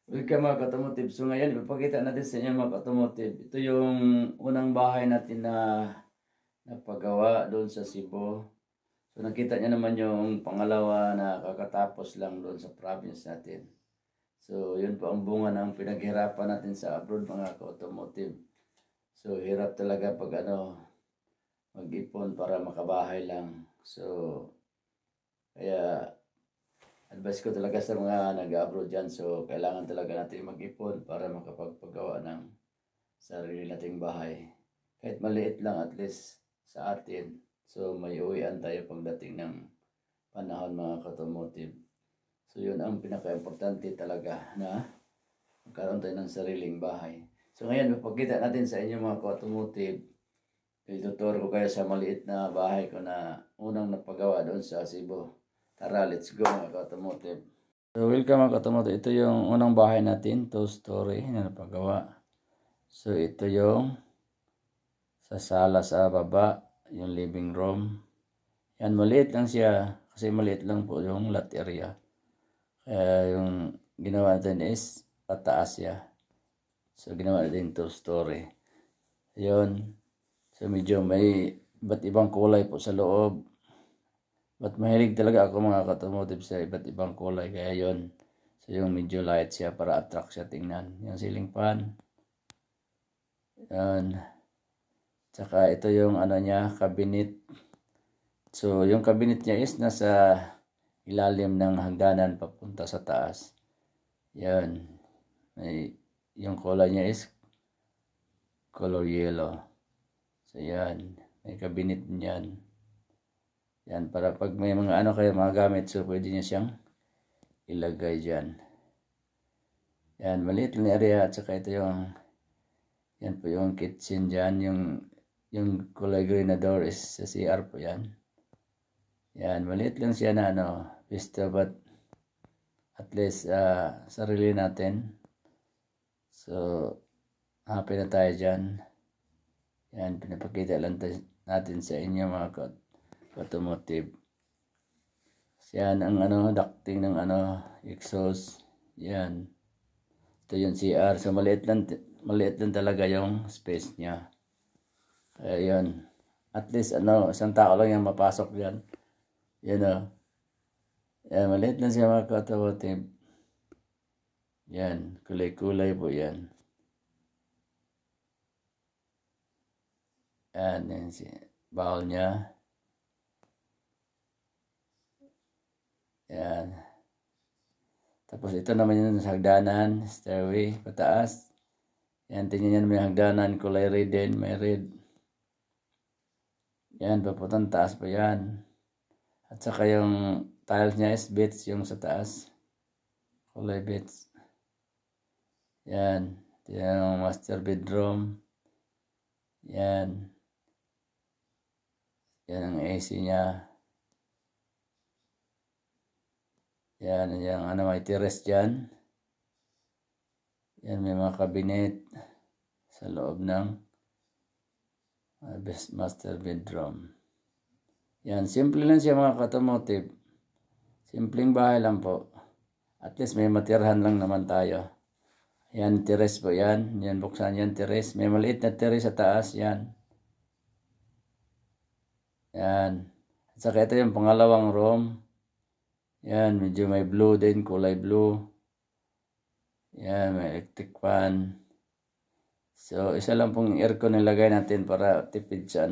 Welcome mga automotive. So ngayon, ipapakita natin sa inyo mga automotive. Ito yung unang bahay natin na napagawa doon sa Cebu. So nakita niyo naman yung pangalawa na kakatapos lang doon sa province natin. So yun po ang bunga ng pinaghirapan natin sa abroad mga automotive. So hirap talaga pag mag-ipon para makabahay lang. So kaya advice ko talaga sa mga nag-abroad dyan. So, kailangan talaga natin mag-ipon para makapagpagawa ng sarili nating bahay. Kahit maliit lang at least sa atin. So, may uwian tayo pagdating ng panahon mga automotive. So, yun ang pinaka-importante talaga na magkaroon tayo ng sariling bahay. So, ngayon, mapakita natin sa inyo mga automotive. Ituturo ko kayo sa maliit na bahay ko na unang napagawa doon sa Cebu. Tara, let's go mga automotive. So, welcome mga automotive. Ito yung unang bahay natin, 2-story na napagawa. So, ito yung sa sala sa baba, yung living room. Yan, maliit lang siya kasi maliit lang po yung lot area. Kaya yung ginawa natin is pataas siya. So, ginawa natin 2-story. Yun. So, medyo may iba't ibang kulay po sa loob. But mahilig talaga ako mga automotive sa iba't ibang kulay. Kaya yon. So yung medyo light siya para attract siya tingnan. Yung ceiling fan. Yan. Tsaka ito yung niya, cabinet. So yung cabinet niya is nasa ilalim ng hagdanan papunta sa taas. Yan. Yung kulay niya is color yellow. So yan. May cabinet niyan. Yan, para pag may mga kayo mga gamit, so pwede niya siyang ilagay dyan. Yan, maliit lang area at saka ito yung, yan po yung kitchen dyan, yung kulay green na door is sa CR po yan. Yan, maliit lang siya na pista but at least sarili natin. So, happy na tayo dyan. Yan, pinapakita lang natin sa inyo mga automotive. Yan ang ducting ng exhaust. Yan. Ito yung CR. So maliit lang talaga yung space niya. Kaya yun. At least isang tao lang yung mapasok diyan. Yan Yan, maliit lang siya mga automotive. Yan, kulay-kulay po yan. Yan si bawal niya. Yan. Tapos ito naman yung hagdanan, stairway, pataas. Yan, tingnan nyo naman yung hagdanan, kulay red din, may red. Yan, papuntang taas pa yan. At saka yung tiles niya is beige yung sa taas. Kulay beige. Yan, ito yung master bedroom. Yan. Yan ang AC niya. Yan, yung may terrace dyan. Yan, may mga cabinet sa loob ng master bedroom. Yan, simple lang siya mga automotive. Simpleng bahay lang po. At least may matirhan lang naman tayo. Yan, terrace po yan. Yan, buksan yan, terrace. May maliit na terrace sa taas, yan. Yan. At saka ito yung pangalawang room. Yan, medyo may blue din, kulay blue. Yan, may electric fan. So, isa lang pong aircon nilagay natin para tipid sa